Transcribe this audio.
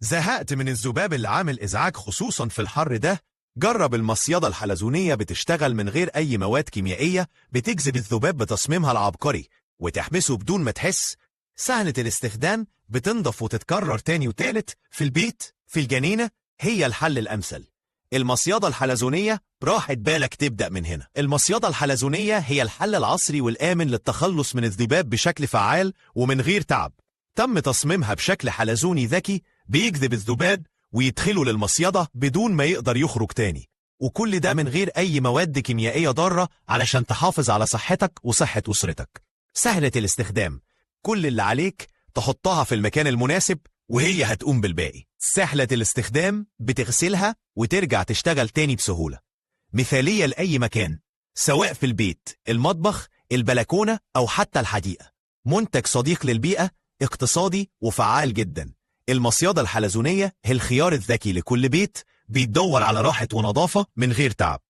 زهقت من الذباب اللي عامل إزعاج خصوصا في الحر ده؟ جرب المصيدة الحلزونية، بتشتغل من غير أي مواد كيميائية، بتجذب الذباب بتصميمها العبقري وتحبسه بدون ما تحس. سهلة الاستخدام، بتنضف وتتكرر تاني وتالت في البيت في الجنينة، هي الحل الأمثل. المصيدة الحلزونية، راحة بالك تبدأ من هنا. المصيدة الحلزونية هي الحل العصري والآمن للتخلص من الذباب بشكل فعال ومن غير تعب. تم تصميمها بشكل حلزوني ذكي بيجذب الذباب ويدخله للمصيدة بدون ما يقدر يخرج تاني، وكل ده من غير أي مواد كيميائية ضارة علشان تحافظ على صحتك وصحة أسرتك. سهلة الاستخدام، كل اللي عليك تحطها في المكان المناسب وهي هتقوم بالباقي. سهلة الاستخدام، بتغسلها وترجع تشتغل تاني بسهولة. مثالية لأي مكان، سواء في البيت، المطبخ، البلكونة أو حتى الحديقة. منتج صديق للبيئة، اقتصادي وفعال جدا. المصيدة الحلزونية هي الخيار الذكي لكل بيت بيدور على راحة ونظافة من غير تعب.